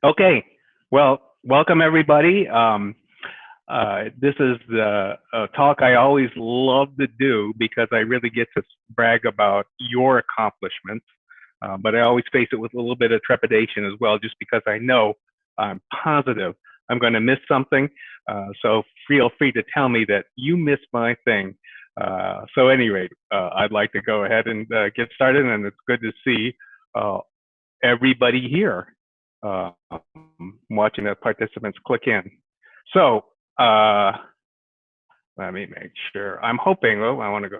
Okay, well, welcome everybody. This is the talk I always love to do because I really get to brag about your accomplishments. But I always face it with a little bit of trepidation as well, just because I know I'm positive I'm going to miss something. So feel free to tell me that you missed my thing. So, at any rate, I'd like to go ahead and get started, and it's good to see uh, everybody here. Watching the participants click in. So let me make sure. I'm hoping. Oh, I want to go.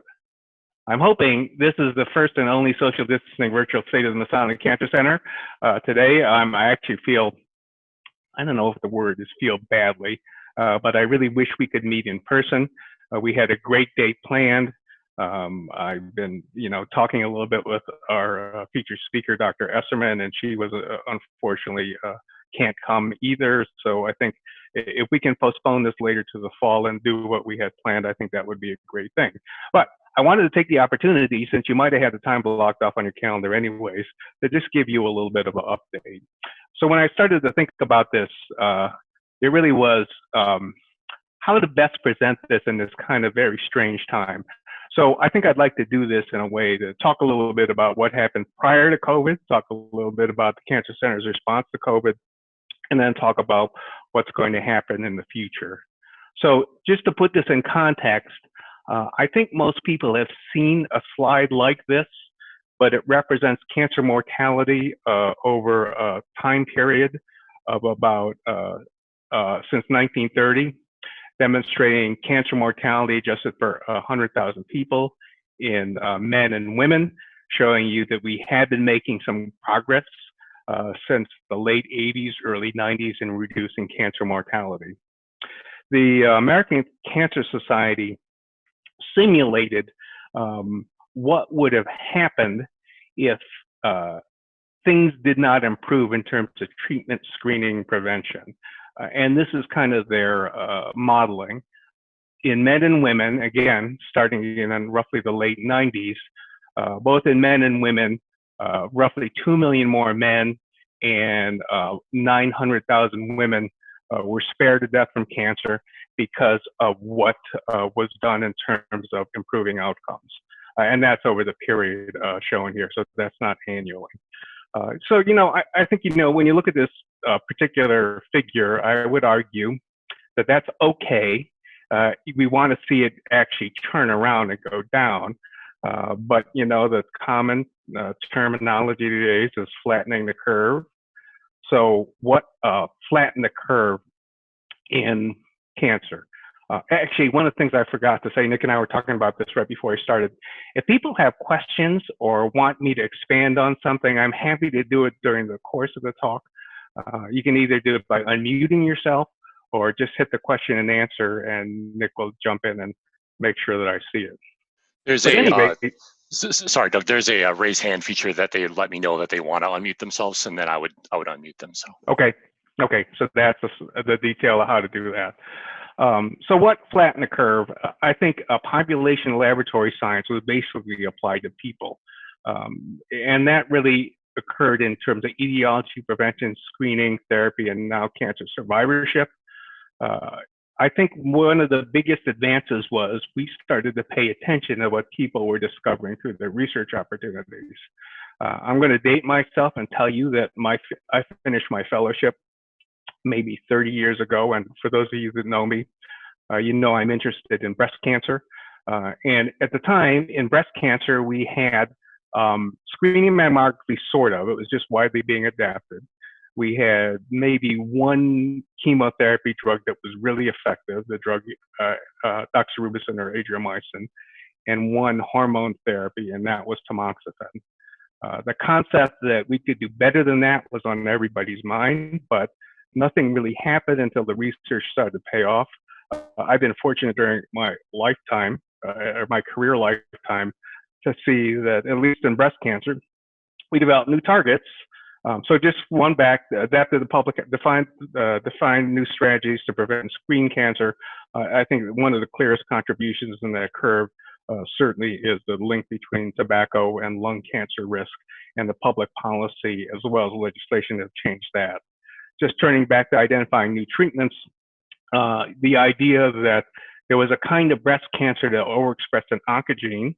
I'm hoping this is the first and only social distancing virtual state of the Masonic Cancer Center. Today, I actually feel. I don't know if the word is feel badly, but I really wish we could meet in person. We had a great date planned. I've been, talking a little bit with our featured speaker, Dr. Esserman, and she was unfortunately can't come either. So I think if we can postpone this later to the fall and do what we had planned, I think that would be a great thing. But I wanted to take the opportunity, since you might have had the time blocked off on your calendar anyways, to just give you a little bit of an update. So when I started to think about this, it really was how to best present this in this kind of very strange time. So I think I'd like to do this in a way to talk a little bit about what happened prior to COVID, talk a little bit about the Cancer Center's response to COVID, and then talk about what's going to happen in the future. So just to put this in context, I think most people have seen a slide like this, but it represents cancer mortality over a time period of about since 1930. Demonstrating cancer mortality adjusted for 100,000 people in men and women, showing you that we have been making some progress since the late 80s, early 90s in reducing cancer mortality. The American Cancer Society simulated what would have happened if things did not improve in terms of treatment, screening, prevention. And this is kind of their modeling. In men and women, again, starting in roughly the late 90s, both in men and women, roughly 2 million more men and 900,000 women were spared to death from cancer because of what was done in terms of improving outcomes. And that's over the period shown here, so that's not annually. So, I think, when you look at this particular figure, I would argue that that's okay. We want to see it actually turn around and go down. But, the common terminology today is flattening the curve. So what flatten the curve in cancer? Actually, one of the things I forgot to say, Nick and I were talking about this right before I started. If people have questions or want me to expand on something, I'm happy to do it during the course of the talk. You can either do it by unmuting yourself or just hit the question and answer, and Nick will jump in and make sure that I see it. There's sorry, Doug. There's a raise hand feature that they let me know that they want to unmute themselves, and then I would unmute them. So okay. So that's the detail of how to do that. So what flatten the curve? I think population laboratory science was basically applied to people. And that really occurred in terms of etiology, prevention, screening, therapy, and now cancer survivorship. I think one of the biggest advances was we started to pay attention to what people were discovering through their research opportunities. I'm going to date myself and tell you that I finished my fellowship maybe 30 years ago. And for those of you that know me, I'm interested in breast cancer. And at the time in breast cancer, we had screening mammography, sort of. It was just widely being adapted. We had maybe one chemotherapy drug that was really effective, the drug doxorubicin or adriamycin, and one hormone therapy, and that was tamoxifen. The concept that we could do better than that was on everybody's mind, but nothing really happened until the research started to pay off. I've been fortunate during my lifetime, or my career lifetime, to see that at least in breast cancer, we developed new targets. So just one back, adapted the public, defined new strategies to prevent and screen cancer. I think one of the clearest contributions in that curve certainly is the link between tobacco and lung cancer risk, and the public policy as well as legislation that changed that. just turning back to identifying new treatments, the idea that there was a kind of breast cancer that overexpressed an oncogene,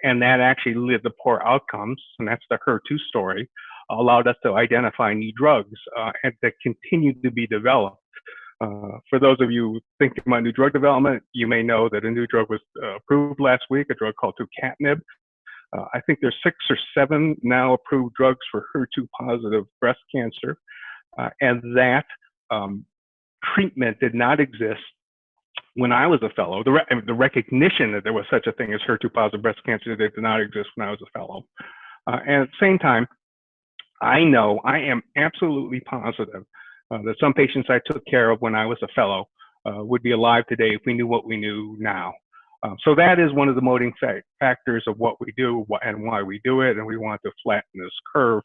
and that actually led to poor outcomes, and that's the HER2 story, allowed us to identify new drugs and that continue to be developed. For those of you thinking about new drug development, you may know that a new drug was approved last week, a drug called tucatinib. I think there's 6 or 7 now approved drugs for HER2 positive breast cancer, and that treatment did not exist when I was a fellow. The recognition that there was such a thing as HER2 positive breast cancer did not exist when I was a fellow. And at the same time, I am absolutely positive that some patients I took care of when I was a fellow would be alive today if we knew what we knew now. So that is one of the motivating factors of what we do and why we do it, and we want to flatten this curve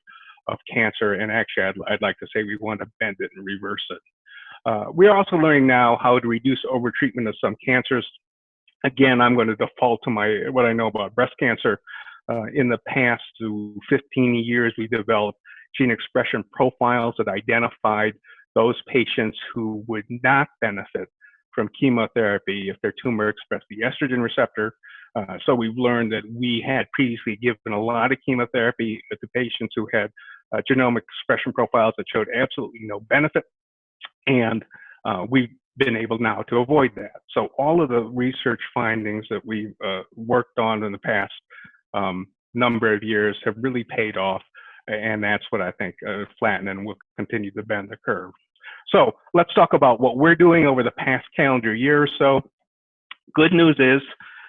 of cancer, and actually I'd like to say we want to bend it and reverse it. We're also learning now how to reduce overtreatment of some cancers. Again, I'm going to default to what I know about breast cancer. In the past 15 years, we developed gene expression profiles that identified those patients who would not benefit from chemotherapy if their tumor expressed the estrogen receptor. So we've learned that we had previously given a lot of chemotherapy to patients who had genomic expression profiles that showed absolutely no benefit. And we've been able now to avoid that. So all of the research findings that we've worked on in the past number of years have really paid off. And that's what I think flatten and will continue to bend the curve. So let's talk about what we're doing over the past calendar year or so. Good news is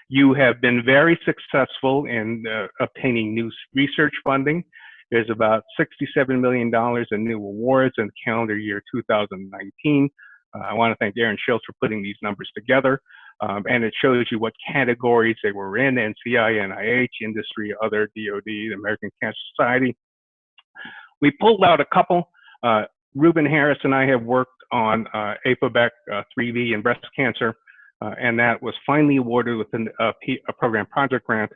you have been very successful in obtaining new research funding. There's about $67 million in new awards in calendar year 2019. I want to thank Aaron Schultz for putting these numbers together. And it shows you what categories they were in: NCI, NIH, industry, other, DOD, the American Cancer Society. We pulled out a couple. Ruben Harris and I have worked on APOBEC 3V in breast cancer, and that was finally awarded with a program project grant.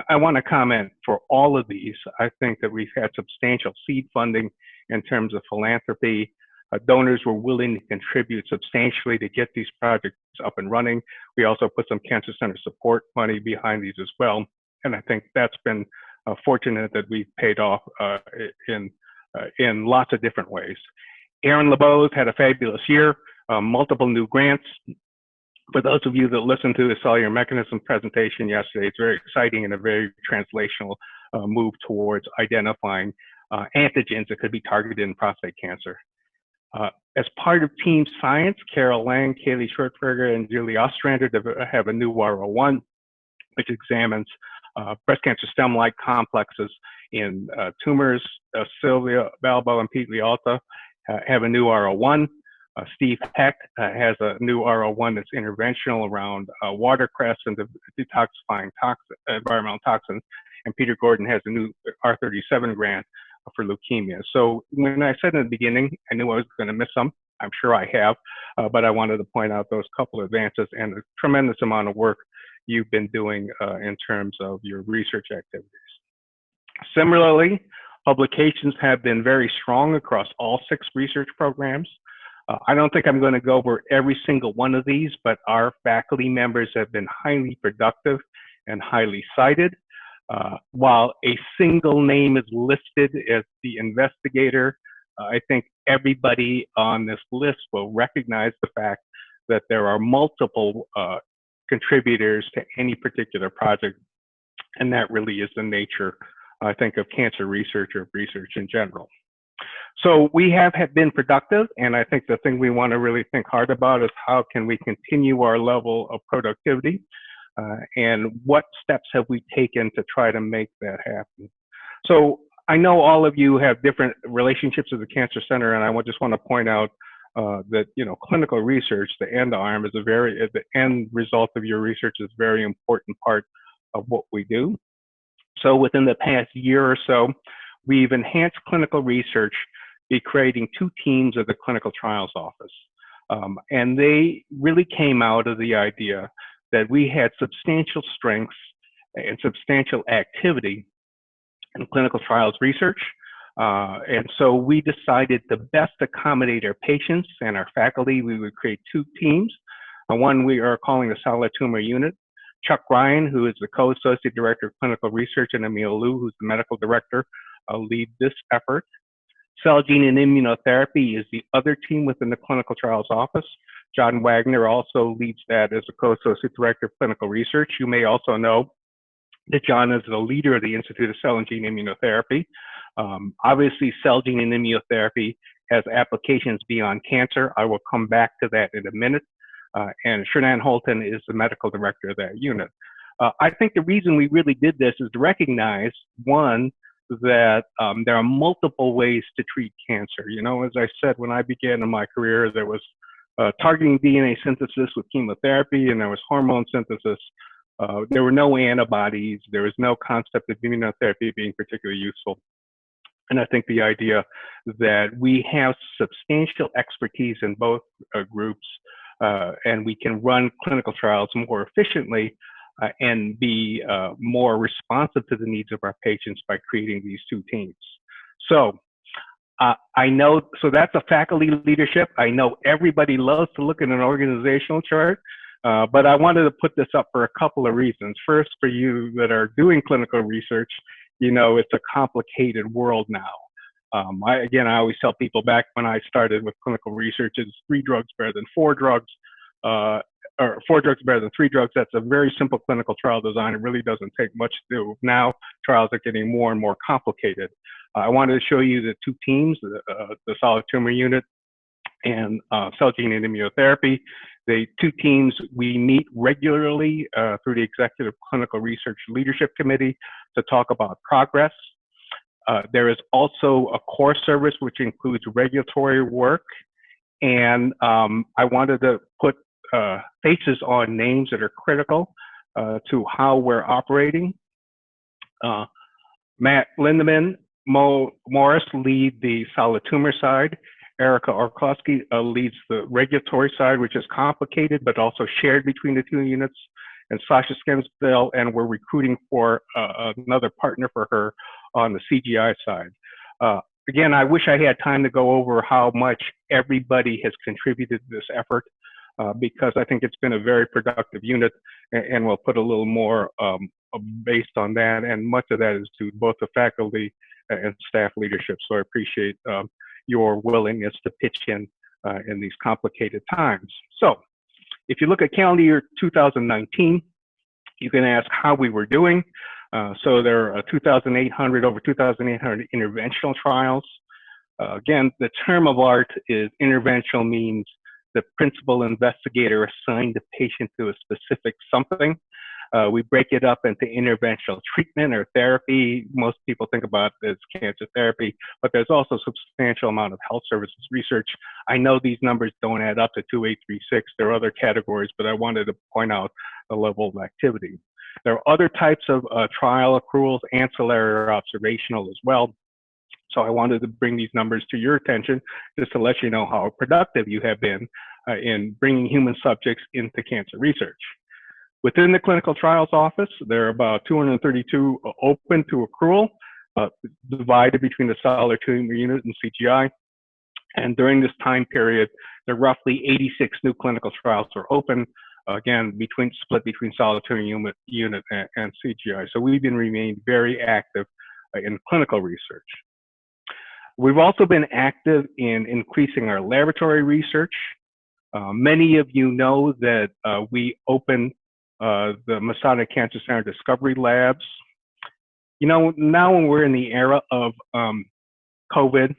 I want to comment for all of these. I think that we've had substantial seed funding in terms of philanthropy. Donors were willing to contribute substantially to get these projects up and running. We also put some cancer center support money behind these as well. And I think that's been fortunate that we've paid off in lots of different ways. Aaron LeBeau's had a fabulous year, multiple new grants. For those of you that listened to the cellular mechanism presentation yesterday, it's very exciting and a very translational move towards identifying antigens that could be targeted in prostate cancer. As part of Team Science, Carol Lang, Kaylee Schwartzberger, and Julie Ostrander have a new RO1, which examines breast cancer stem-like complexes in tumors. Sylvia Balbo and Pete Lialta have a new RO1. Steve Heck has a new RO1 that's interventional around watercress and detoxifying environmental toxins. And Peter Gordon has a new R37 grant for leukemia. So when I said in the beginning, I knew I was going to miss some. I'm sure I have, but I wanted to point out those couple of advances and a tremendous amount of work you've been doing in terms of your research activities. Similarly, publications have been very strong across all 6 research programs. I don't think I'm going to go over every single one of these, but our faculty members have been highly productive and highly cited. While a single name is listed as the investigator, I think everybody on this list will recognize the fact that there are multiple contributors to any particular project, and that really is the nature, I think, of cancer research or research in general. So we have been productive, and I think the thing we want to really think hard about is how can we continue our level of productivity, and what steps have we taken to try to make that happen. So I know all of you have different relationships with the Cancer Center, and I just want to point out that, you know, clinical research, the end arm, is the end result of your research is a very important part of what we do. So within the past year or so, we've enhanced clinical research by creating 2 teams of the clinical trials office. And they really came out of the idea that we had substantial strengths and substantial activity in clinical trials research. And so we decided to best accommodate our patients and our faculty, we would create two teams. One we are calling the solid tumor unit. Chuck Ryan, who is the co-associate director of clinical research, and Emil Liu, who's the medical director, lead this effort. Cell, gene, and immunotherapy is the other team within the clinical trials office. John Wagner also leads that as a co-associate director of clinical research. You may also know that John is the leader of the Institute of Cell and Gene Immunotherapy. Obviously, cell, gene, and immunotherapy has applications beyond cancer. I will come back to that in a minute. And Shernan Holton is the medical director of that unit. I think the reason we really did this is to recognize, one, that there are multiple ways to treat cancer. You know, as I said, when I began in my career, there was targeting DNA synthesis with chemotherapy, and there was hormone synthesis. There were no antibodies. There was no concept of immunotherapy being particularly useful. And I think the idea that we have substantial expertise in both groups, and we can run clinical trials more efficiently and be more responsive to the needs of our patients by creating these two teams. So I know, so that's a faculty leadership. I know everybody loves to look at an organizational chart, but I wanted to put this up for a couple of reasons. First, for you that are doing clinical research, you know, it's a complicated world now. I always tell people back when I started with clinical research, it's 3 drugs better than 4 drugs, or 4 drugs better than 3 drugs. That's a very simple clinical trial design. It really doesn't take much to do. Now, trials are getting more and more complicated. I wanted to show you the two teams, the solid tumor unit and cell, gene, and immunotherapy. The two teams, we meet regularly through the Executive Clinical Research Leadership Committee to talk about progress. There is also a core service, which includes regulatory work. And I wanted to put faces on names that are critical to how we're operating. Matt Lindeman, Mo Morris lead the solid tumor side. Erica Orkowski leads the regulatory side, which is complicated, but also shared between the two units. And Sasha Skensdale, and we're recruiting for another partner for her on the CGI side. Again, I wish I had time to go over how much everybody has contributed to this effort, because I think it's been a very productive unit, and we'll put a little more based on that, and much of that is to both the faculty and staff leadership. So I appreciate your willingness to pitch in these complicated times. So if you look at calendar year 2019, you can ask how we were doing. So there are over 2,800 interventional trials. Again, the term of art is interventional, means the principal investigator assigned the patient to a specific something. We break it up into interventional treatment or therapy. Most people think about it as cancer therapy, but there's also a substantial amount of health services research. I know these numbers don't add up to 2836. There are other categories, but I wanted to point out the level of activity. There are other types of trial accruals, ancillary or observational as well. So I wanted to bring these numbers to your attention just to let you know how productive you have been in bringing human subjects into cancer research. Within the clinical trials office, there are about 232 open to accrual, divided between the solid tumor unit and CGI. And during this time period, there are roughly 86 new clinical trials are open, again, split between solid tumor unit and CGI. So we've remained very active in clinical research. We've also been active in increasing our laboratory research. Many of you know that we opened the Masonic Cancer Center Discovery Labs. You know, now when we're in the era of COVID,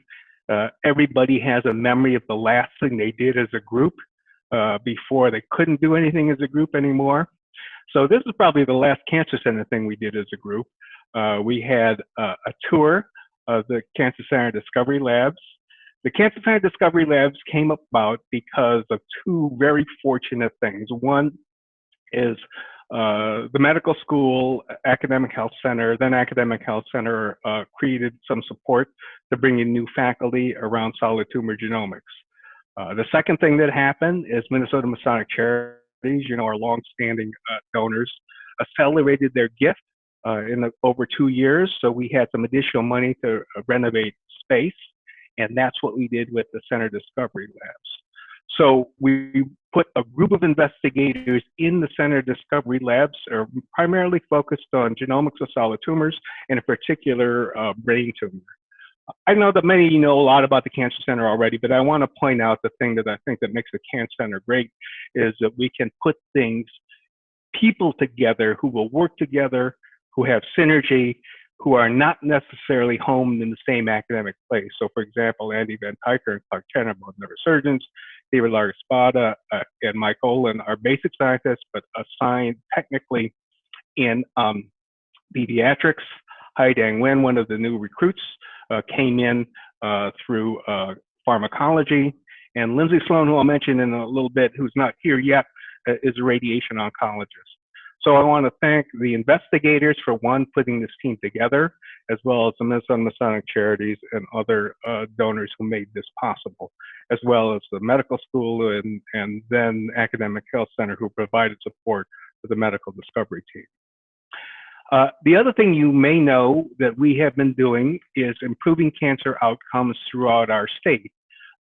everybody has a memory of the last thing they did as a group before they couldn't do anything as a group anymore. So this is probably the last Cancer Center thing we did as a group. We had a tour of the Cancer Center Discovery Labs. The Cancer Center Discovery Labs came about because of two very fortunate things. One is the medical school, academic health center, then academic health center created some support to bring in new faculty around solid tumor genomics. The second thing that happened is Minnesota Masonic Charities, you know, our longstanding donors, accelerated their gift over 2 years. So we had some additional money to renovate space, and that's what we did with the Center Discovery Labs. So we put a group of investigators in the Center Discovery Labs, are primarily focused on genomics of solid tumors, and in particular, brain tumor. I know that many of you know a lot about the Cancer Center already, but I want to point out the thing that I think that makes the Cancer Center great is that we can put people together who will work together, who have synergy, who are not necessarily homed in the same academic place. So for example, Andy Van Tyker and Clark Chen are both neurosurgeons. David Larga-Spada and Mike Olin are basic scientists, but assigned technically in pediatrics. Haidang Wen, one of the new recruits, came in through pharmacology. And Lindsay Sloan, who I'll mention in a little bit, who's not here yet, is a radiation oncologist. So I want to thank the investigators for putting this team together, as well as the Minnesota Masonic Charities and other donors who made this possible, as well as the medical school and then Academic Health Center who provided support for the medical discovery team. The other thing you may know that we have been doing is improving cancer outcomes throughout our state.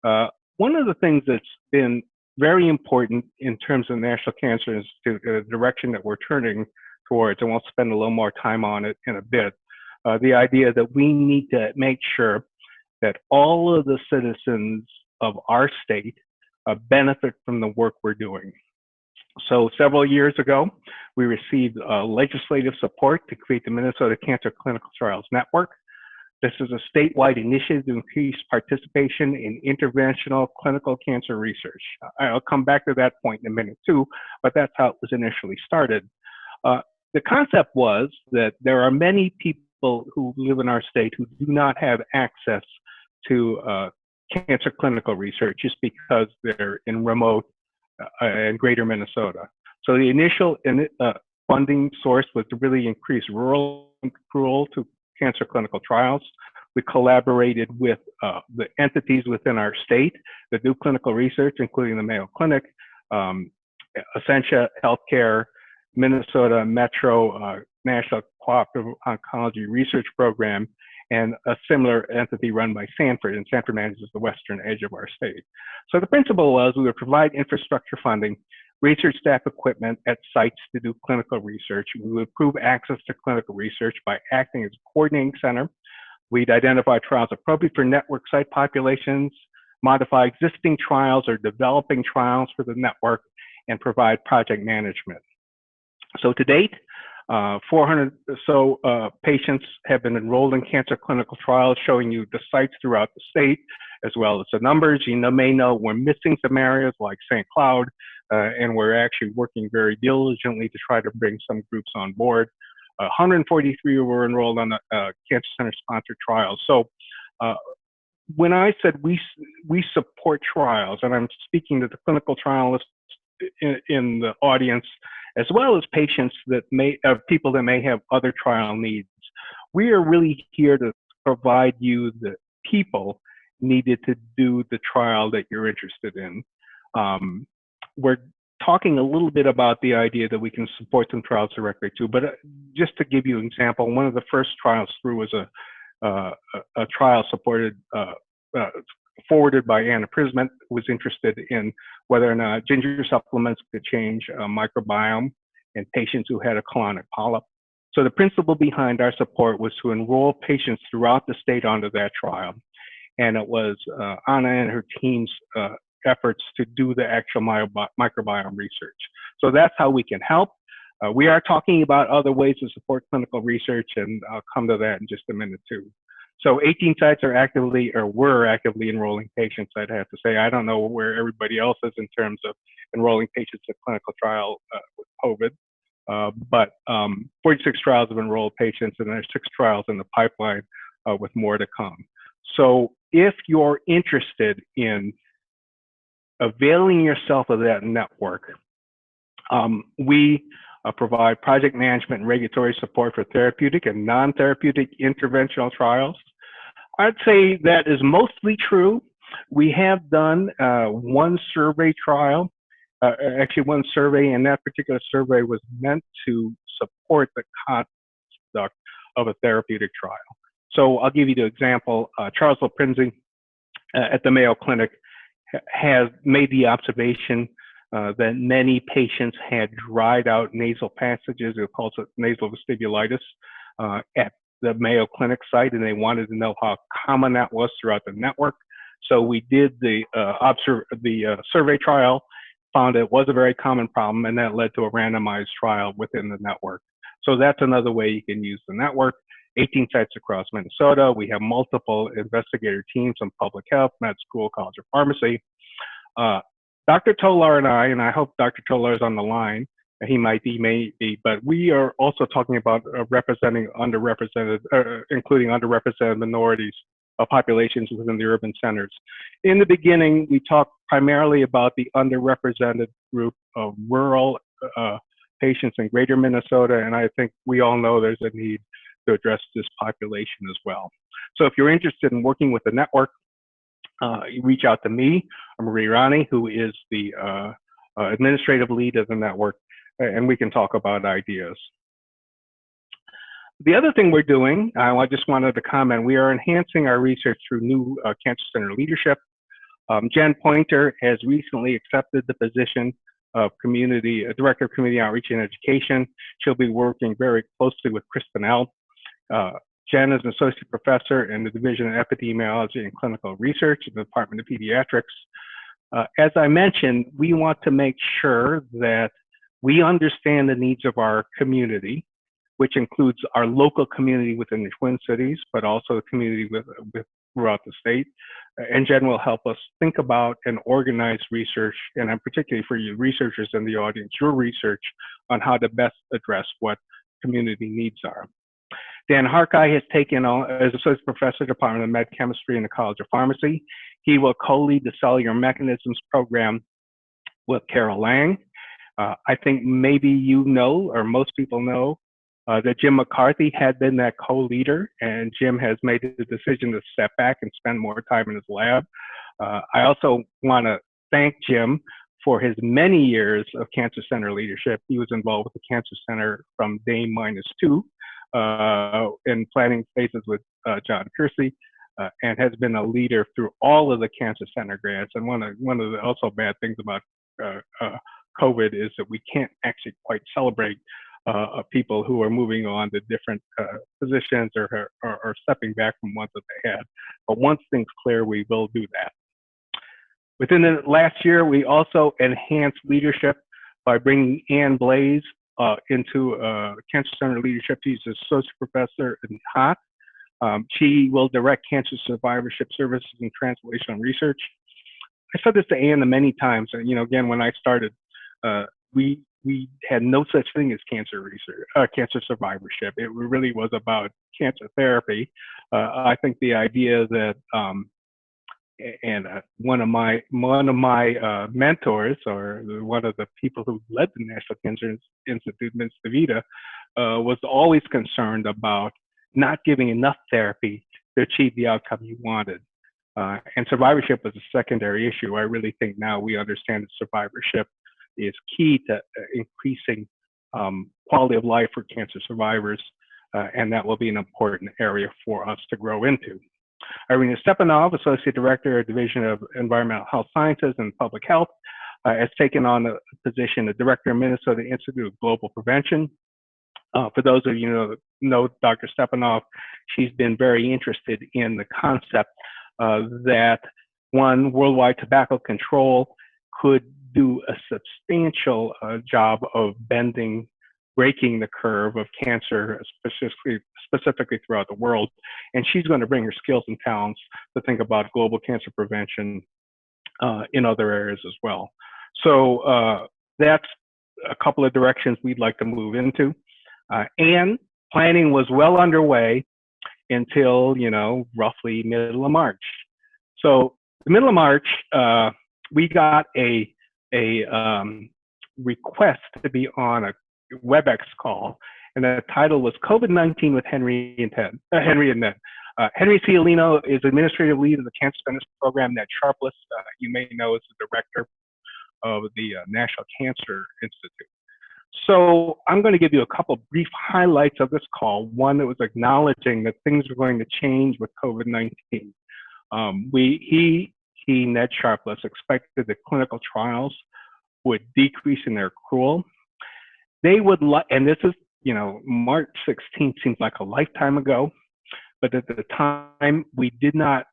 One of the things that's been very important in terms of the National Cancer Institute, the direction that we're turning towards, and we'll spend a little more time on it in a bit, the idea that we need to make sure that all of the citizens of our state benefit from the work we're doing. So several years ago, we received legislative support to create the Minnesota Cancer Clinical Trials Network. This is a statewide initiative to increase participation in interventional clinical cancer research. I'll come back to that point in a minute too, but that's how it was initially started. The concept was that there are many people who live in our state who do not have access to cancer clinical research just because they're in remote and greater Minnesota. So the initial funding source was to really increase rural accrual to cancer clinical trials. We collaborated with the entities within our state that do clinical research, including the Mayo Clinic, Essentia Healthcare, Minnesota Metro National Cooperative Oncology Research Program, and a similar entity run by Sanford, and Sanford manages the western edge of our state. So the principle was we would provide infrastructure funding, research staff equipment at sites to do clinical research. We would improve access to clinical research by acting as a coordinating center. We'd identify trials appropriate for network site populations, modify existing trials or developing trials for the network, and provide project management. So to date, 400 or so patients have been enrolled in cancer clinical trials, showing you the sites throughout the state, as well as the numbers. You may know we're missing some areas like St. Cloud, and we're actually working very diligently to try to bring some groups on board. 143 were enrolled on the Cancer Center sponsored trials. So when I said we support trials, and I'm speaking to the clinical trialists in the audience, as well as patients that people that may have other trial needs. We are really here to provide you the people needed to do the trial that you're interested in. We're talking a little bit about the idea that we can support some trials directly too, but just to give you an example, one of the first trials through was a trial supported, forwarded by Anna Prisment, who was interested in whether or not ginger supplements could change microbiome in patients who had a colonic polyp. So the principle behind our support was to enroll patients throughout the state onto that trial. And it was Anna and her team's efforts to do the actual microbiome research. So that's how we can help. We are talking about other ways to support clinical research, and I'll come to that in just a minute too. So 18 sites are were actively enrolling patients, I'd have to say. I don't know where everybody else is in terms of enrolling patients in clinical trial with COVID, but 46 trials have enrolled patients, and there's 6 trials in the pipeline with more to come. So if you're interested in availing yourself of that network, we provide project management and regulatory support for therapeutic and non-therapeutic interventional trials. I'd say that is mostly true. We have done one survey trial, actually one survey, and that particular survey was meant to support the of a therapeutic trial. So I'll give you the example. Charles Liprinzi at the Mayo Clinic has made the observation that many patients had dried out nasal passages, it calls it nasal vestibulitis, at the Mayo Clinic site, and they wanted to know how common that was throughout the network. So we did the survey trial, found it was a very common problem, and that led to a randomized trial within the network. So that's another way you can use the network. 18 sites across Minnesota. We have multiple investigator teams in public health, med school, college of pharmacy. Dr. Tolar and I hope Dr. Tolar is on the line. He might be, maybe, but we are also talking about representing underrepresented, including underrepresented minorities of populations within the urban centers. In the beginning, we talked primarily about the underrepresented group of rural patients in greater Minnesota, and I think we all know there's a need to address this population as well. So if you're interested in working with the network, you reach out to me, Marie Rani, who is the administrative lead of the network, and we can talk about ideas. The other thing we're doing, I just wanted to comment, we are enhancing our research through new Cancer Center leadership. Jen Pointer has recently accepted the position of Director of Community Outreach and Education. She'll be working very closely with Chris Bonnell. Jen is an associate professor in the Division of Epidemiology and Clinical Research in the Department of Pediatrics. As I mentioned, we want to make sure that we understand the needs of our community, which includes our local community within the Twin Cities, but also the community throughout the state. And Jen will help us think about and organize research, and particularly for you researchers in the audience, your research on how to best address what community needs are. Dan Harkai has taken on as Associate Professor, Department of Med Chemistry in the College of Pharmacy. He will co-lead the Cellular Mechanisms program with Carol Lang. I think maybe you know, or most people know, that Jim McCarthy had been that co-leader, and Jim has made the decision to step back and spend more time in his lab. I also want to thank Jim for his many years of Cancer Center leadership. He was involved with the Cancer Center from day -2 in planning phases with John Kersey, and has been a leader through all of the Cancer Center grants. And one of the also bad things about COVID is that we can't actually quite celebrate people who are moving on to different positions or stepping back from ones that they had. But once things clear, we will do that. Within the last year, we also enhanced leadership by bringing Ann Blaze into Cancer Center leadership. She's an associate professor in HOT. She will direct cancer survivorship services and translational research. I said this to Ann many times, and again, when I started, we had no such thing as cancer research, cancer survivorship. It really was about cancer therapy. I think the idea that, and one of my mentors, or one of the people who led the National Cancer Institute, Ms. DeVita, was always concerned about not giving enough therapy to achieve the outcome you wanted. And survivorship was a secondary issue. I really think now we understand that survivorship is key to increasing quality of life for cancer survivors, and that will be an important area for us to grow into. Irina Stepanov, Associate Director of Division of Environmental Health Sciences and Public Health, has taken on the position of Director of Minnesota Institute of Global Prevention. For those of you who know Dr. Stepanov, she's been very interested in the concept that worldwide tobacco control could do a substantial job of breaking the curve of cancer, specifically throughout the world. And she's going to bring her skills and talents to think about global cancer prevention in other areas as well. So that's a couple of directions we'd like to move into. And planning was well underway until, roughly middle of March. So the middle of March, we got a request to be on a WebEx call, and the title was COVID-19 with Henry and Ned. Henry Cialino is administrative lead of the Cancer Centers program. Ned Sharpless, you may know, is the director of the National Cancer Institute. So I'm going to give you a couple brief highlights of this call. One that was acknowledging that things are going to change with COVID-19. Ned Sharpless, expected that clinical trials would decrease in their accrual. They would like, and this is, March 16th seems like a lifetime ago, but at the time Ned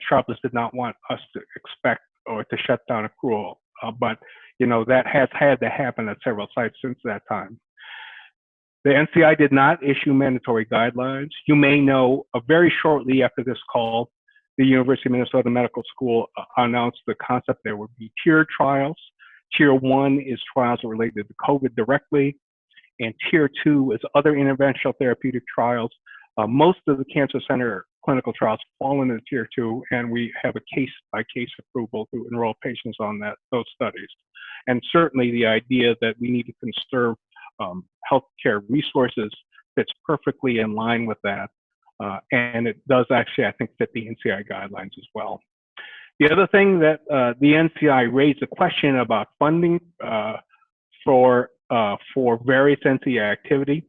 Sharpless did not want us to expect or to shut down accrual. But that has had to happen at several sites since that time. The NCI did not issue mandatory guidelines. You may know very shortly after this call, the University of Minnesota Medical School announced the concept there would be tiered trials. Tier 1 is trials related to COVID directly, and Tier 2 is other interventional therapeutic trials. Most of the cancer center clinical trials fall into Tier 2, and we have a case-by-case approval to enroll patients on those studies. And certainly the idea that we need to conserve healthcare resources fits perfectly in line with that. And it does actually, I think, fit the NCI guidelines as well. The other thing that the NCI raised a question about funding for various NCI activity.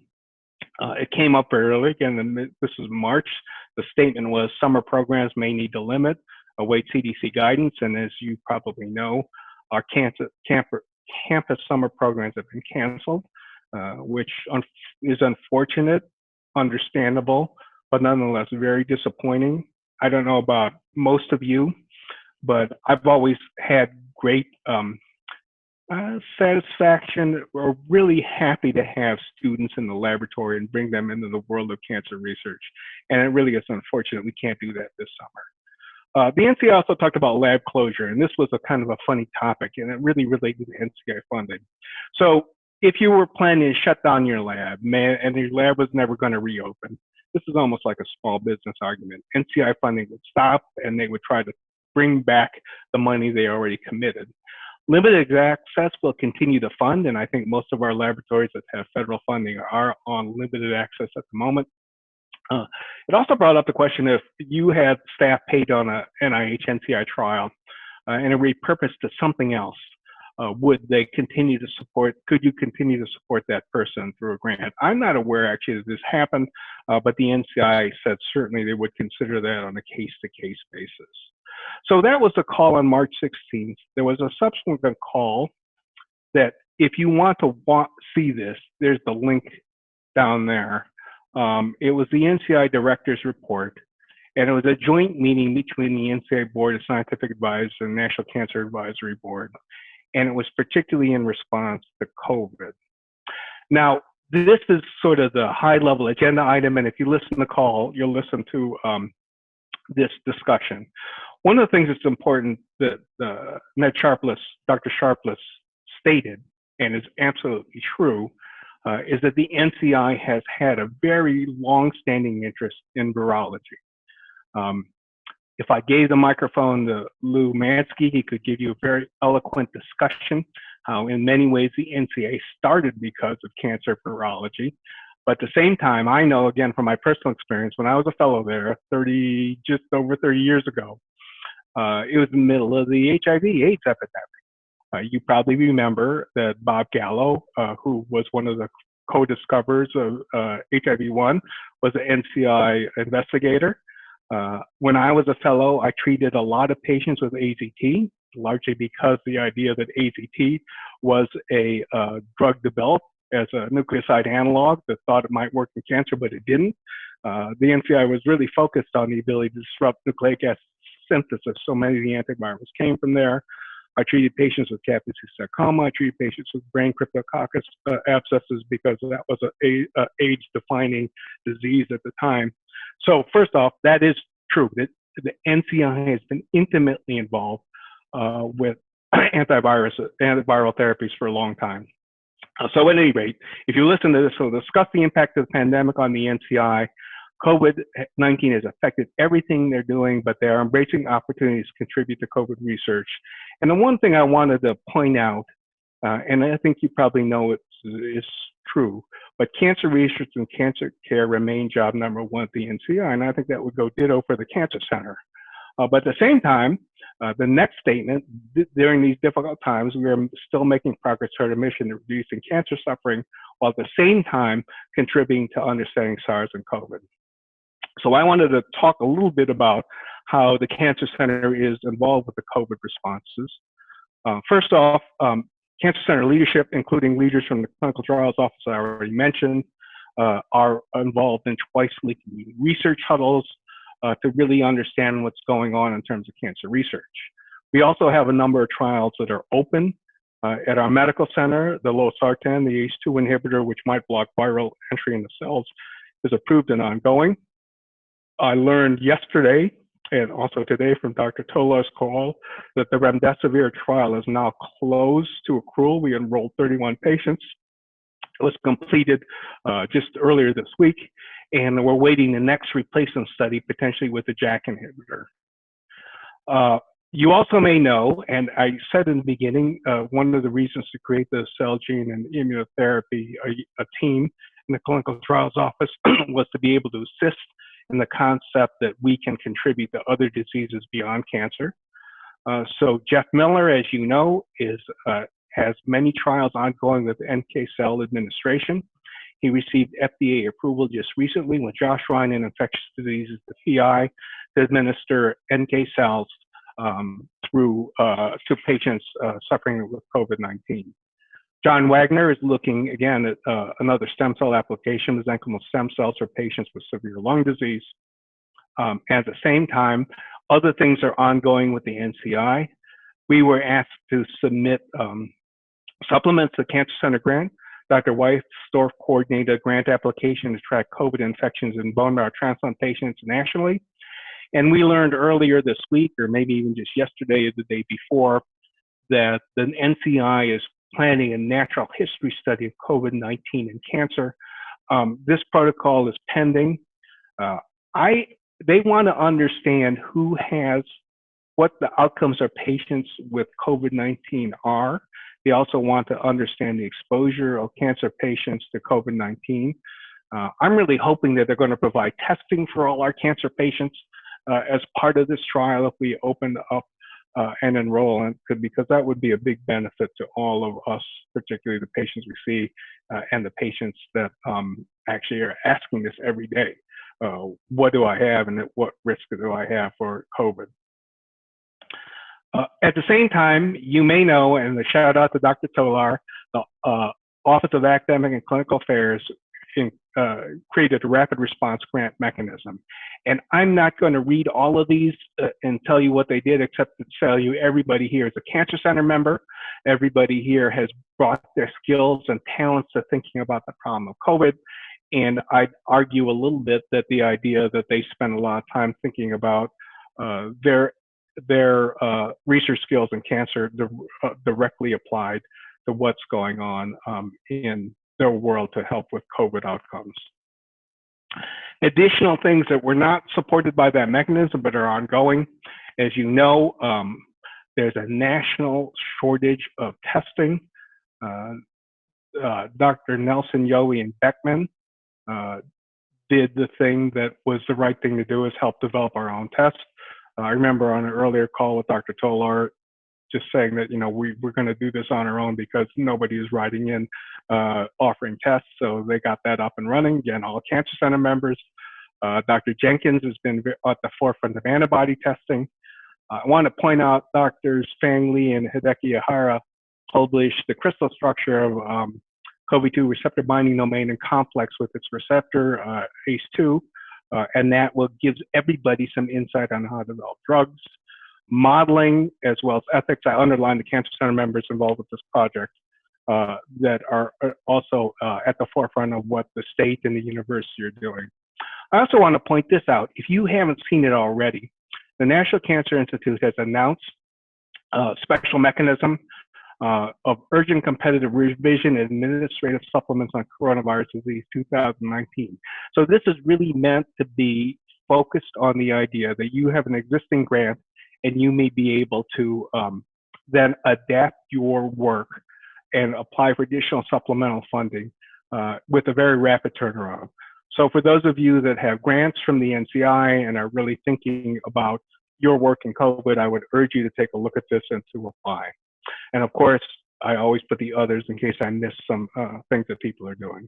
It came up very early. Again, this is March. The statement was summer programs may need to limit, await CDC guidance. And as you probably know, our campus summer programs have been canceled, which is unfortunate, understandable, but nonetheless very disappointing. I don't know about most of you, but I've always had great satisfaction or really happy to have students in the laboratory and bring them into the world of cancer research. And it really is unfortunate we can't do that this summer. The NCI also talked about lab closure, and this was a kind of a funny topic, and it really related to NCI funding. So if you were planning to shut down your lab, and your lab was never going to reopen, this is almost like a small business argument. NCI funding would stop, and they would try to bring back the money they already committed. Limited access will continue to fund, and I think most of our laboratories that have federal funding are on limited access at the moment. It also brought up the question if you had staff paid on a NIH NCI trial and it repurposed to something else, would they continue to support, could you continue to support that person through a grant? I'm not aware actually that this happened, but the NCI said certainly they would consider that on a case-to-case basis. So that was the call on March 16th. There was a subsequent call that if you want to see this, there's the link down there. It was the NCI director's report, and it was a joint meeting between the NCI Board of Scientific Advisors and National Cancer Advisory Board, and it was particularly in response to COVID. Now, this is sort of the high-level agenda item, and if you listen to the call, you'll listen to this discussion. One of the things that's important that Dr. Sharpless stated, and is absolutely true, is that the NCI has had a very long-standing interest in virology. If I gave the microphone to Lou Mansky, he could give you a very eloquent discussion how in many ways the NCA started because of cancer virology. But at the same time, I know, again, from my personal experience, when I was a fellow there just over 30 years ago, it was the middle of the HIV/AIDS epidemic. You probably remember that Bob Gallo, who was one of the co-discoverers of HIV-1, was an NCI investigator. When I was a fellow, I treated a lot of patients with AZT, largely because the idea that AZT was a drug developed as a nucleoside analog that thought it might work in cancer, but it didn't. The NCI was really focused on the ability to disrupt nucleic acid synthesis. So many of the antivirals came from there. I treated patients with Kaposi sarcoma. I treated patients with brain cryptococcus abscesses because that was an AIDS-defining disease at the time. So first off, that is true. That the NCI has been intimately involved with antiviral therapies for a long time. So at any rate, if you listen to this, we'll discuss the impact of the pandemic on the NCI. COVID-19 has affected everything they're doing, but they are embracing opportunities to contribute to COVID research. And the one thing I wanted to point out, and I think you probably know it's true, but cancer research and cancer care remain job number one at the NCI, and I think that would go ditto for the Cancer Center. But at the same time, the next statement, during these difficult times, we are still making progress toward a mission of reducing cancer suffering, while at the same time contributing to understanding SARS and COVID. So I wanted to talk a little bit about how the Cancer Center is involved with the COVID responses. First off, Cancer Center leadership, including leaders from the Clinical Trials Office I already mentioned, are involved in twice weekly research huddles to really understand what's going on in terms of cancer research. We also have a number of trials that are open at our medical center. The losartan, the ACE2 inhibitor, which might block viral entry in the cells, is approved and ongoing. I learned yesterday and also today from Dr. Tolar's call that the remdesivir trial is now closed to accrual. We enrolled 31 patients. It was completed just earlier this week, and we're waiting the next replacement study, potentially with a JAK inhibitor. You also may know, and I said in the beginning, one of the reasons to create the cell gene and immunotherapy a team in the clinical trials office was to be able to assist in the concept that we can contribute to other diseases beyond cancer. So Jeff Miller, as you know, has many trials ongoing with NK cell administration. He received FDA approval just recently with Josh Ryan in infectious diseases, the PI, to administer NK cells to patients suffering with COVID-19. John Wagner is looking again at another stem cell application, mesenchymal stem cells for patients with severe lung disease. At the same time, other things are ongoing with the NCI. We were asked to submit supplements to the Cancer Center grant. Dr. Weisdorf coordinated a grant application to track COVID infections in bone marrow transplant patients nationally. And we learned earlier this week, or maybe even just yesterday or the day before, that the NCI is planning a natural history study of COVID-19 and cancer. This protocol is pending. They want to understand what the outcomes of patients with COVID-19 are. They also want to understand the exposure of cancer patients to COVID-19. I'm really hoping that they're going to provide testing for all our cancer patients as part of this trial if we open up and enroll, because that would be a big benefit to all of us, particularly the patients we see and the patients that actually are asking this every day. What do I have and what risk do I have for COVID? At the same time, you may know, and a shout out to Dr. Tolar, the Office of Academic and Clinical Affairs created a rapid response grant mechanism. And I'm not going to read all of these and tell you what they did, except to tell you everybody here is a Cancer Center member. Everybody here has brought their skills and talents to thinking about the problem of COVID. And I'd argue a little bit that the idea that they spend a lot of time thinking about their research skills in cancer directly applied to what's going on in their world to help with COVID outcomes. Additional things that were not supported by that mechanism but are ongoing. As you know, there's a national shortage of testing. Dr. Nelson, Yohe, and Beckman did the thing that was the right thing to do, is help develop our own tests. I remember on an earlier call with Dr. Tolar just saying that, we're going to do this on our own because nobody is writing in offering tests. So they got that up and running. Again, all Cancer Center members. Dr. Jenkins has been at the forefront of antibody testing. I want to point out Drs. Fang Li and Hideki Ihara published the crystal structure of CoV-2 receptor binding domain and complex with its receptor, ACE2, and that gives everybody some insight on how to develop drugs. Modeling as well as ethics. I underline the Cancer Center members involved with this project that are also at the forefront of what the state and the university are doing. I also want to point this out. If you haven't seen it already, the National Cancer Institute has announced a special mechanism of urgent competitive revision and administrative supplements on coronavirus disease 2019. So this is really meant to be focused on the idea that you have an existing grant and you may be able to then adapt your work and apply for additional supplemental funding with a very rapid turnaround. So for those of you that have grants from the NCI and are really thinking about your work in COVID, I would urge you to take a look at this and to apply. And of course, I always put the others in case I miss some things that people are doing.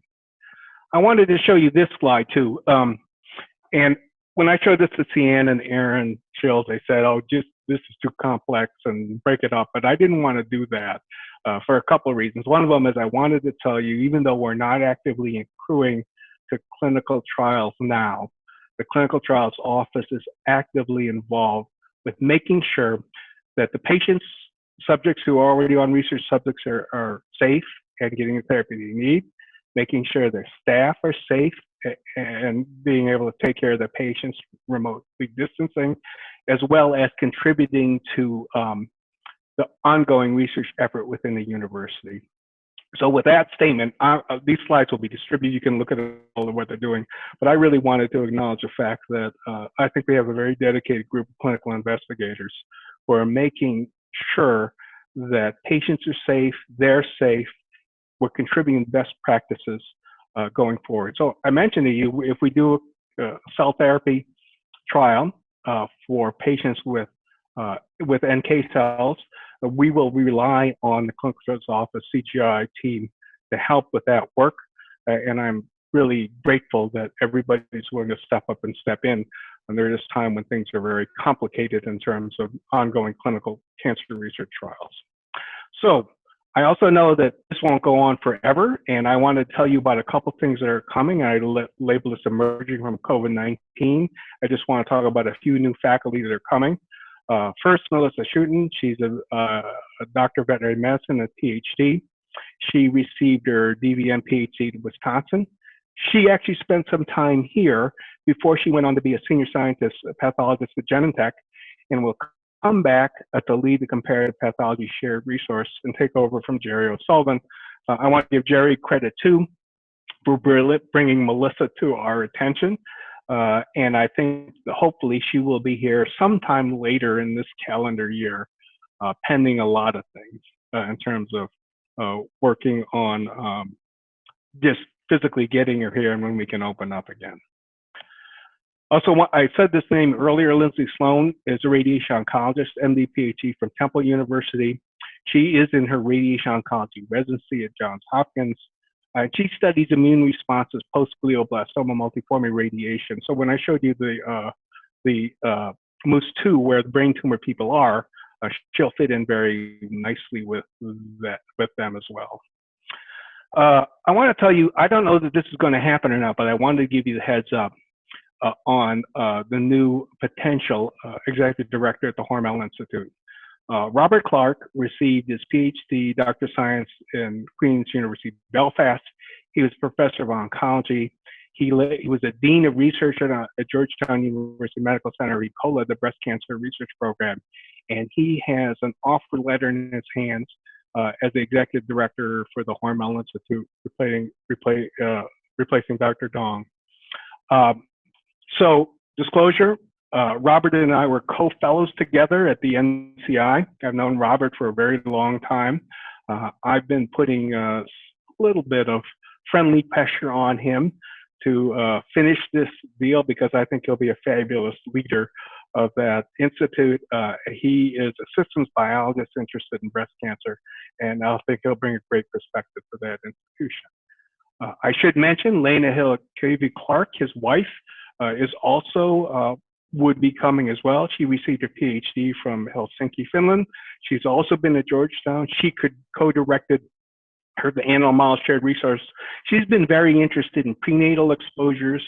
I wanted to show you this slide too. And when I showed this to Cian and Aaron Chills, they said, oh, this is too complex and break it up. But I didn't want to do that for a couple of reasons. One of them is I wanted to tell you, even though we're not actively accruing to clinical trials now, the clinical trials office is actively involved with making sure that the patients, subjects who are already on research subjects are safe and getting the therapy they need, making sure their staff are safe and being able to take care of the patients remotely distancing, as well as contributing to the ongoing research effort within the university. So with that statement, these slides will be distributed. You can look at all of what they're doing, but I really wanted to acknowledge the fact that I think we have a very dedicated group of clinical investigators who are making sure that patients are safe, they're safe, we're contributing best practices going forward. So I mentioned to you, if we do a cell therapy trial for patients with NK cells, we will rely on the clinical trials office CGI team to help with that work. And I'm really grateful that everybody's willing to step up and step in under this time when things are very complicated in terms of ongoing clinical cancer research trials. So I also know that this won't go on forever, and I want to tell you about a couple things that are coming. I label this emerging from COVID-19. I just want to talk about a few new faculty that are coming. First, Melissa Schuten. She's a doctor of veterinary medicine, a PhD. She received her DVM PhD in Wisconsin. She actually spent some time here before she went on to be a senior scientist, a pathologist at Genentech, and will come back to lead the comparative pathology shared resource and take over from Jerry O'Sullivan. I want to give Jerry credit too for bringing Melissa to our attention. And I think hopefully she will be here sometime later in this calendar year, pending a lot of things in terms of working on just physically getting her here and when we can open up again. Also, I said this name earlier, Lindsay Sloan is a radiation oncologist, MD, PhD from Temple University. She is in her radiation oncology residency at Johns Hopkins. She studies immune responses post-glioblastoma multiforme radiation. So when I showed you the Moose 2, where the brain tumor people are, she'll fit in very nicely with them as well. I want to tell you, I don't know that this is going to happen or not, but I wanted to give you the heads up on the new potential executive director at the Hormel Institute. Robert Clark received his PhD, Doctor of Science in Queen's University, Belfast. He was professor of oncology. He was a dean of research at Georgetown University Medical Center. He co-led the breast cancer research program, and he has an offer letter in his hands as the executive director for the Hormel Institute, replacing Dr. Dong. So, disclosure. Robert and I were co-fellows together at the NCI. I've known Robert for a very long time. I've been putting a little bit of friendly pressure on him to finish this deal because I think he'll be a fabulous leader of that institute. He is a systems biologist interested in breast cancer, and I think he'll bring a great perspective to that institution. I should mention Lena Hill-Clark, his wife, is also would be coming as well. She received her PhD from Helsinki, Finland. She's also been at Georgetown. She co-directed the animal model shared resource. She's been very interested in prenatal exposures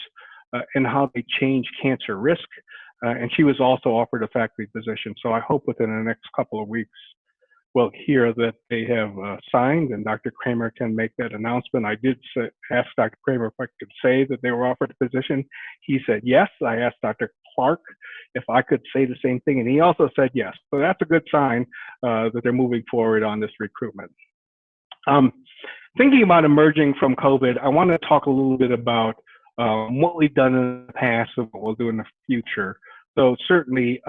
and how they change cancer risk. And she was also offered a faculty position. So I hope within the next couple of weeks, we'll hear that they have signed and Dr. Kramer can make that announcement. I did ask Dr. Kramer if I could say that they were offered a position. He said yes. I asked Dr. Clark if I could say the same thing, and he also said yes. So that's a good sign that they're moving forward on this recruitment. Thinking about emerging from COVID, I want to talk a little bit about what we've done in the past and what we'll do in the future. So certainly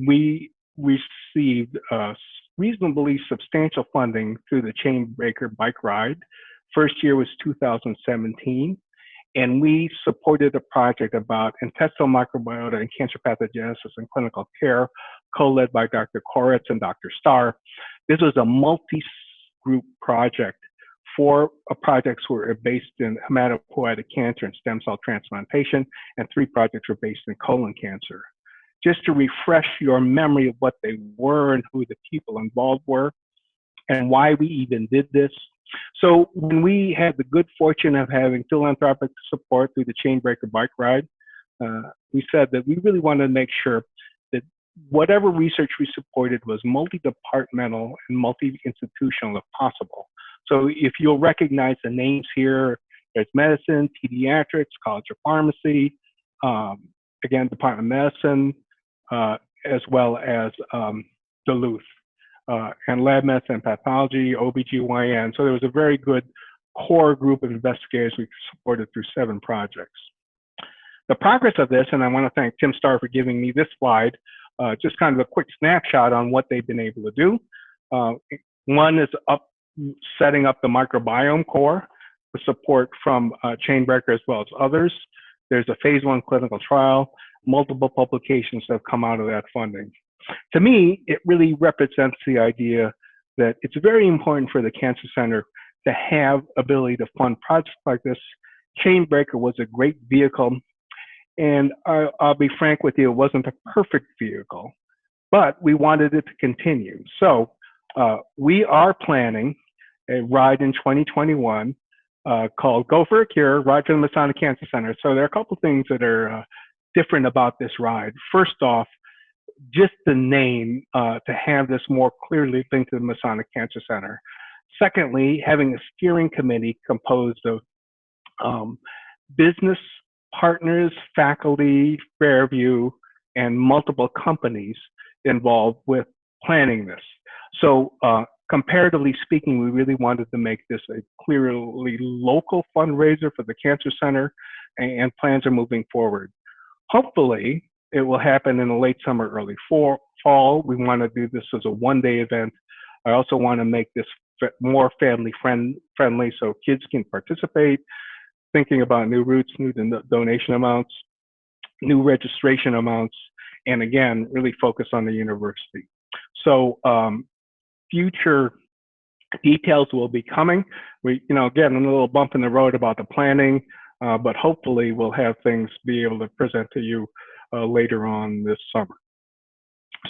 we received reasonably substantial funding through the Chainbreaker bike ride. First year was 2017. and we supported a project about intestinal microbiota and cancer pathogenesis and clinical care, co-led by Dr. Koretz and Dr. Starr. This was a multi-group project. 4 projects were based in hematopoietic cancer and stem cell transplantation, and 3 projects were based in colon cancer. Just to refresh your memory of what they were and who the people involved were and why we even did this. So when we had the good fortune of having philanthropic support through the Chainbreaker bike ride, we said that we really wanted to make sure that whatever research we supported was multi-departmental and multi-institutional if possible. So if you'll recognize the names here, there's medicine, pediatrics, College of Pharmacy, again, Department of Medicine, as well as Duluth, and lab medicine and pathology, OBGYN. So there was a very good core group of investigators we supported through 7 projects. The progress of this, and I want to thank Tim Starr for giving me this slide, just kind of a quick snapshot on what they've been able to do. One is setting up the microbiome core with support from Chainbreaker as well as others. There's a phase 1 clinical trial, multiple publications that have come out of that funding. To me, it really represents the idea that it's very important for the Cancer Center to have ability to fund projects like this. Chainbreaker was a great vehicle, and I'll be frank with you, it wasn't a perfect vehicle, but we wanted it to continue. So we are planning a ride in 2021 called Go for a Cure, Ride for the Masonic Cancer Center. So there are a couple things that are different about this ride. First off, just the name to have this more clearly linked to the Masonic Cancer Center. Secondly, having a steering committee composed of business partners, faculty, Fairview, and multiple companies involved with planning this. So comparatively speaking, we really wanted to make this a clearly local fundraiser for the Cancer Center, and plans are moving forward. Hopefully, it will happen in the late summer, early fall. We want to do this as a one-day event. I also want to make this more family friendly so kids can participate, thinking about new routes, new donation amounts, new registration amounts, and again, really focus on the university. So future details will be coming. We, again, a little bump in the road about the planning, but hopefully we'll have things be able to present to you later on this summer.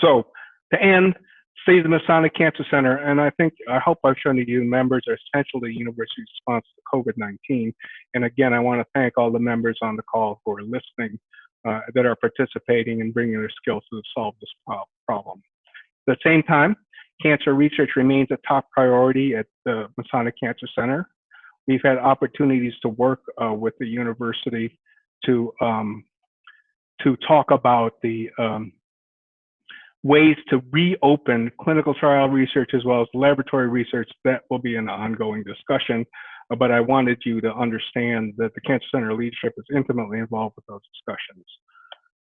So to end, State of the Masonic Cancer Center, and I hope I've shown you members are essential to the university's response to COVID-19. And again, I want to thank all the members on the call who are listening, that are participating and bringing their skills to solve this problem. At the same time, cancer research remains a top priority at the Masonic Cancer Center. We've had opportunities to work with the university to talk about the ways to reopen clinical trial research as well as laboratory research. That will be an ongoing discussion, but I wanted you to understand that the Cancer Center leadership is intimately involved with those discussions.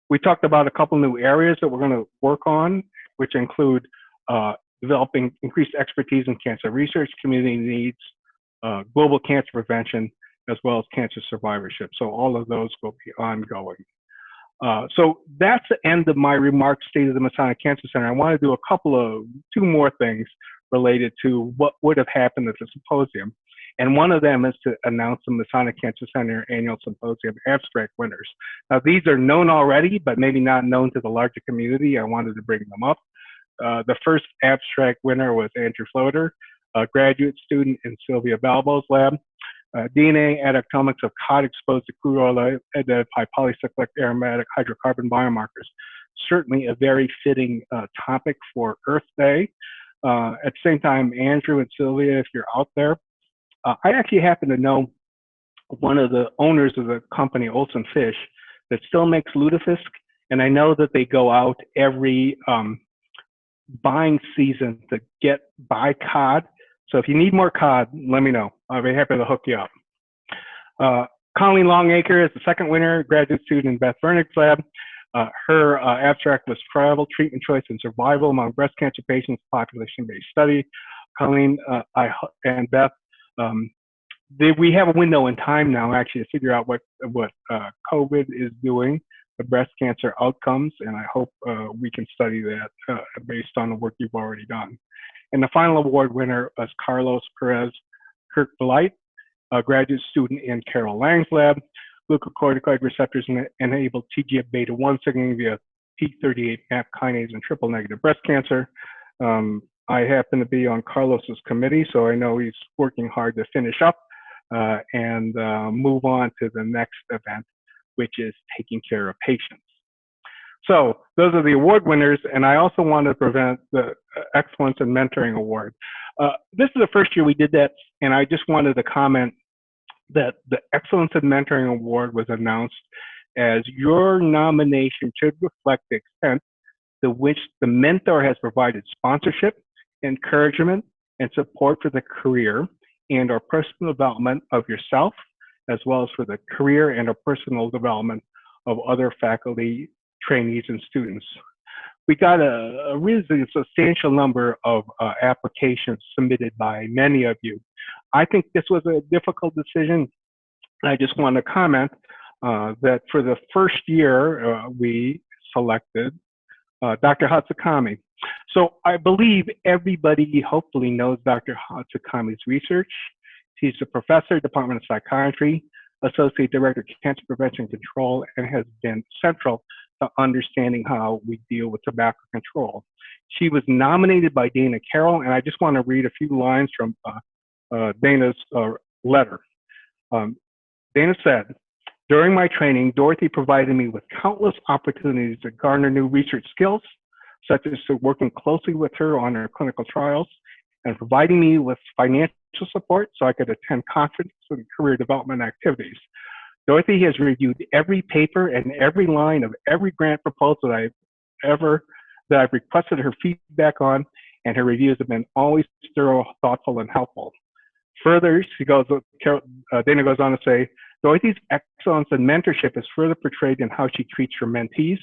We talked about a couple new areas that we're going to work on, which include developing increased expertise in cancer research, community needs, global cancer prevention, as well as cancer survivorship. So all of those will be ongoing. So that's the end of my remarks, State of the Masonic Cancer Center. I want to do two more things related to what would have happened at the symposium. And one of them is to announce the Masonic Cancer Center Annual Symposium abstract winners. Now, these are known already, but maybe not known to the larger community. I wanted to bring them up. The first abstract winner was Andrew Floater, a graduate student in Sylvia Balbo's lab. DNA adaptomics of cod exposed to crude oil identify polycyclic aromatic hydrocarbon biomarkers. Certainly a very fitting topic for Earth Day. At the same time, Andrew and Sylvia, if you're out there, I actually happen to know one of the owners of the company, Olson Fish, that still makes lutefisk, and I know that they go out every buying season to buy cod. So if you need more cod, let me know. I'll be happy to hook you up. Colleen Longacre is the second winner, graduate student in Beth Vernig's lab. Her abstract was Travel, Treatment Choice, and Survival Among Breast Cancer Patients, Population-Based Study. Colleen and Beth we have a window in time now actually to figure out what COVID is doing, the breast cancer outcomes, and I hope we can study that based on the work you've already done. And the final award winner was Carlos Perez Kirk-Blight, a graduate student in Carol Lang's lab. Glucocorticoid receptors enable TGF-beta 1 signaling via P38 MAP kinase in triple negative breast cancer. I happen to be on Carlos's committee, so I know he's working hard to finish up and move on to the next event, which is taking care of patients. So those are the award winners, and I also want to present the Excellence in Mentoring Award. This is the first year we did that, and I just wanted to comment that the Excellence in Mentoring Award was announced as your nomination should reflect the extent to which the mentor has provided sponsorship, encouragement, and support for the career and or personal development of yourself, as well as for the career and or personal development of other faculty, trainees, and students. We got a really substantial number of applications submitted by many of you. I think this was a difficult decision. I just want to comment that for the first year, we selected Dr. Hatsukami. So I believe everybody hopefully knows Dr. Hatsukami's research. She's a professor, Department of Psychiatry, Associate Director of Cancer Prevention and Control, and has been central to understanding how we deal with tobacco control. She was nominated by Dana Carroll, and I just want to read a few lines from Dana's letter. Dana said, "During my training, Dorothy provided me with countless opportunities to garner new research skills, such as working closely with her on her clinical trials and providing me with financial support so I could attend conferences and career development activities. Dorothy has reviewed every paper and every line of every grant proposal that I've requested her feedback on, and her reviews have been always thorough, thoughtful, and helpful." Further, Dana goes on to say, "Dorothy's excellence in mentorship is further portrayed in how she treats her mentees.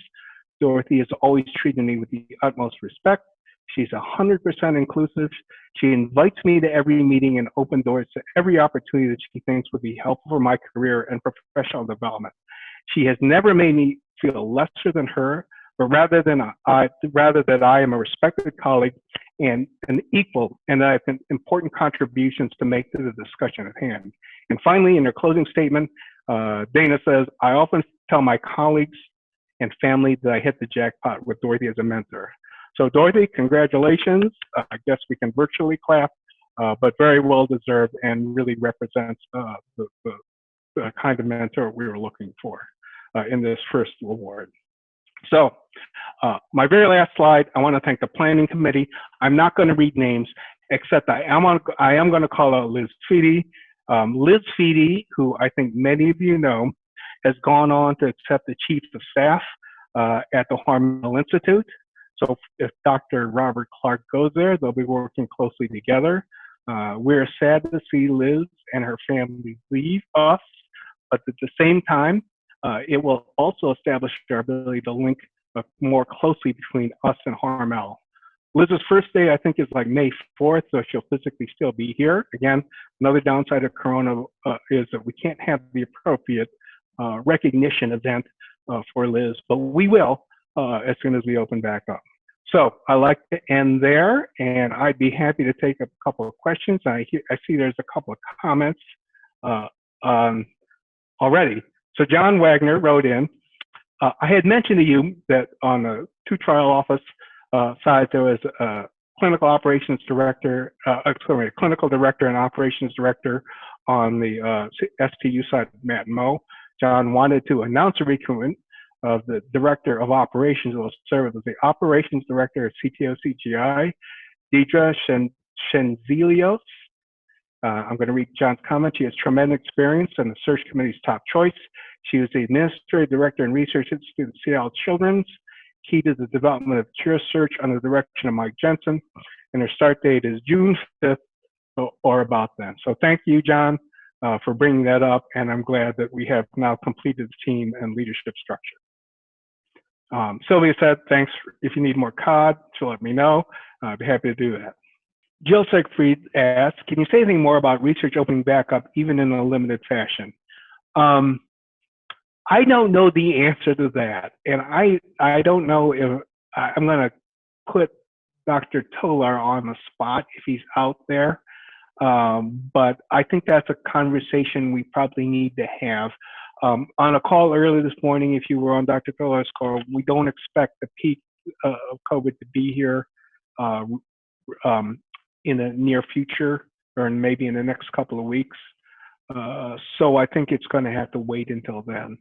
Dorothy has always treated me with the utmost respect. She's 100% inclusive. She invites me to every meeting and open doors to every opportunity that she thinks would be helpful for my career and professional development. She has never made me feel lesser than her, but rather that I am a respected colleague and an equal, and that I have important contributions to make to the discussion at hand." And finally, in her closing statement, Dana says, "I often tell my colleagues and family that I hit the jackpot with Dorothy as a mentor." So Dorothy, congratulations. I guess we can virtually clap, but very well deserved and really represents the kind of mentor we were looking for in this first award. So my very last slide, I want to thank the planning committee. I'm not going to read names, except I am going to call out Liz Feedy. Liz Feedy, who I think many of you know, has gone on to accept the chief of staff at the Hormel Institute. So if Dr. Robert Clark goes there, they'll be working closely together. We're sad to see Liz and her family leave us, but at the same time, it will also establish our ability to link more closely between us and Hormel. Liz's first day, I think, is like May 4th, so she'll physically still be here. Again, another downside of Corona is that we can't have the appropriate recognition event for Liz, but we will as soon as we open back up. So I like to end there, and I'd be happy to take a couple of questions. I see there's a couple of comments already. So John Wagner wrote in, I had mentioned to you that on the two trial office side, there was a clinical operations director, clinical director and operations director on the STU side, Matt and Mo. John wanted to announce a recruitment of the director of operations who will serve as the operations director of CTO CGI, Deidre Shenzelios. I'm going to read John's comment. She has tremendous experience and the search committee's top choice. She was the administrative director and research institute at Seattle Children's, key to the development of Cure Search under the direction of Mike Jensen, and her start date is June 5th or about then. So thank you, John, for bringing that up, and I'm glad that we have now completed the team and leadership structure. Sylvia said, thanks. If you need more COD, she'll let me know. I'd be happy to do that. Jill Siegfried asks, can you say anything more about research opening back up, even in a limited fashion? I don't know the answer to that. And I don't know if I'm going to put Dr. Tolar on the spot if he's out there. But I think that's a conversation we probably need to have. On a call earlier this morning, if you were on Dr. Tolar's call, we don't expect the peak of COVID to be here in the near future, or maybe in the next couple of weeks. So I think it's going to have to wait until then.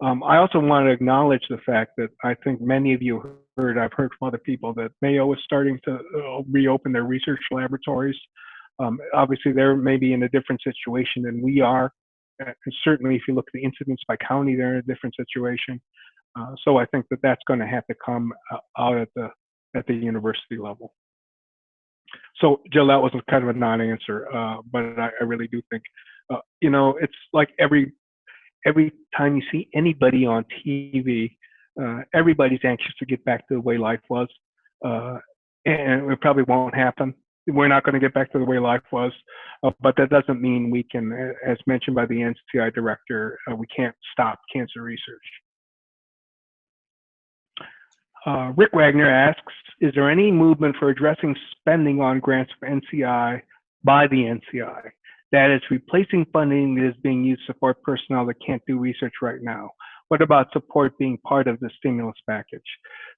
I also want to acknowledge the fact that I think many of you heard, I've heard from other people that Mayo is starting to reopen their research laboratories. Obviously, they're maybe in a different situation than we are. And certainly, if you look at the incidents by county, they're in a different situation. So I think that that's going to have to come out at the university level. So, Jill, that was kind of a non-answer, but I really do think, you know, it's like every time you see anybody on TV, everybody's anxious to get back to the way life was, and it probably won't happen. We're not going to get back to the way life was, but that doesn't mean we can, as mentioned by the NCI director, we can't stop cancer research. Rick Wagner asks, is there any movement for addressing spending on grants for NCI by the NCI? That is replacing funding that is being used to support personnel that can't do research right now. What about support being part of the stimulus package?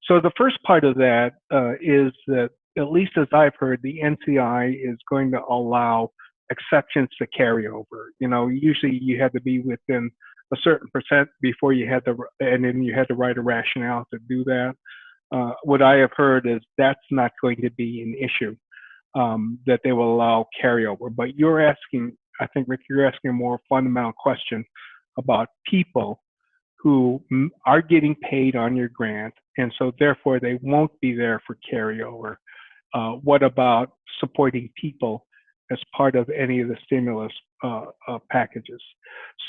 So the first part of that is that, at least as I've heard, the NCI is going to allow exceptions to carry over. You know, usually you had to be within a certain percent before you had to, and then you had to write a rationale to do that. What I have heard is that's not going to be an issue, that they will allow carryover. But you're asking, I think, Rick, you're asking a more fundamental question about people who are getting paid on your grant, and so therefore they won't be there for carryover. What about supporting people as part of any of the stimulus packages?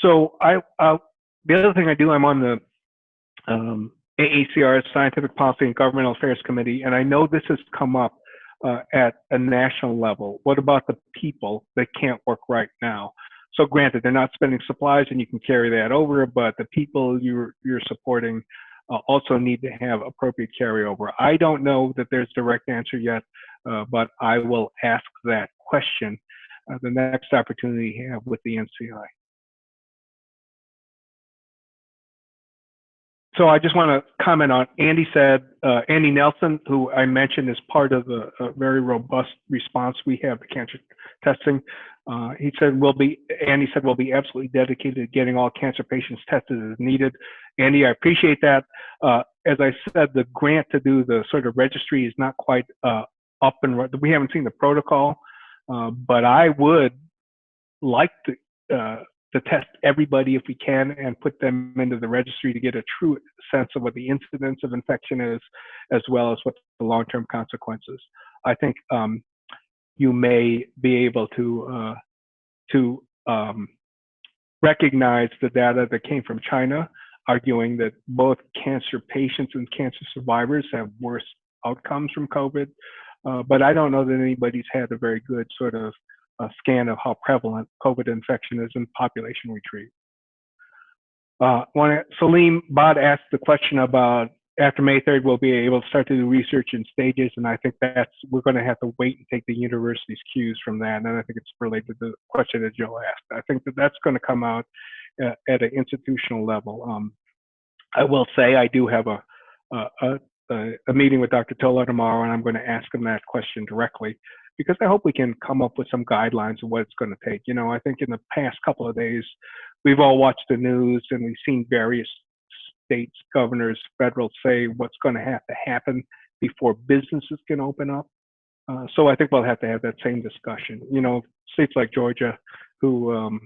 So the other thing I do, I'm on the AACR's Scientific Policy and Governmental Affairs Committee, and I know this has come up at a national level. What about the people that can't work right now? So granted, they're not spending supplies and you can carry that over, but the people you're supporting also need to have appropriate carryover. I don't know that there's a direct answer yet, but I will ask that question the next opportunity you have with the NCI. So I just want to comment on, Andy said, Andy Nelson, who I mentioned is part of the very robust response we have to cancer testing. He said, Andy said, we'll be absolutely dedicated to getting all cancer patients tested as needed. Andy, I appreciate that. As I said, the grant to do the sort of registry is not quite up and running. We haven't seen the protocol, but I would like to test everybody if we can and put them into the registry to get a true sense of what the incidence of infection is, as well as what the long-term consequences. I think you may be able to recognize the data that came from China, arguing that both cancer patients and cancer survivors have worse outcomes from COVID. But I don't know that anybody's had a very good sort of scan of how prevalent COVID infection is in the population we treat. Salim Bad asked the question about after May 3rd, we'll be able to start to do research in stages, and I think we're going to have to wait and take the university's cues from that, and I think it's related to the question that Joe asked. I think that's going to come out at an institutional level. I will say I do have a meeting with Dr. Tolar tomorrow, and I'm going to ask him that question directly, because I hope we can come up with some guidelines of what it's going to take. You know, I think in the past couple of days, we've all watched the news and we've seen various states, governors, federal say what's going to have to happen before businesses can open up. So I think we'll have to have that same discussion. You know, states like Georgia, who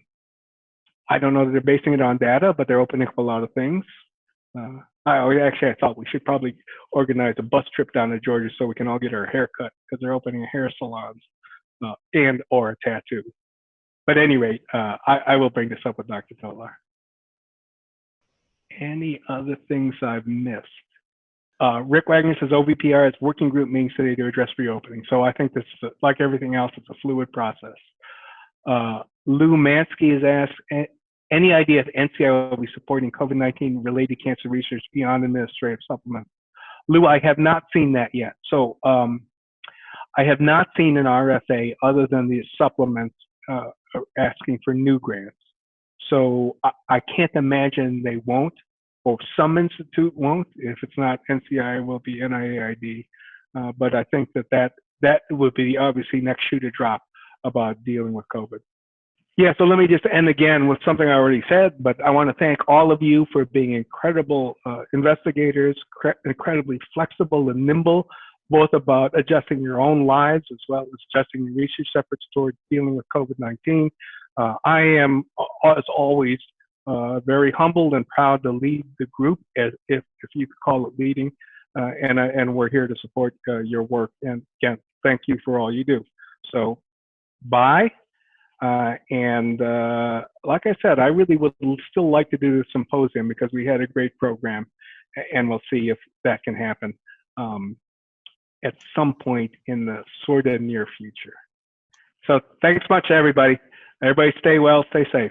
I don't know that they're basing it on data, but they're opening up a lot of things. I thought we should probably organize a bus trip down to Georgia so we can all get our hair cut, because they're opening hair salons and or a tattoo. But at any rate, I will bring this up with Dr. Tolar. Any other things I've missed? Rick Wagner says OVPR has working group meetings today to address reopening. So I think this is, like everything else, it's a fluid process. Lou Mansky has asked, any idea if NCI will be supporting COVID-19 related cancer research beyond administrative supplements? Lou, I have not seen that yet. So I have not seen an RFA other than the supplements asking for new grants. So I can't imagine they won't, or some institute won't. If it's not NCI, it will be NIAID. But I think that would be obviously next shoe to drop about dealing with COVID. Yeah, so let me just end again with something I already said, but I want to thank all of you for being incredible investigators, incredibly flexible and nimble, both about adjusting your own lives as well as adjusting your research efforts towards dealing with COVID-19. I am, as always, very humbled and proud to lead the group, if you could call it leading, and we're here to support your work. And again, thank you for all you do. So, bye. And like I said, I really would still like to do the symposium because we had a great program, and we'll see if that can happen at some point in the sort of near future. So thanks much, everybody. Everybody stay well, stay safe.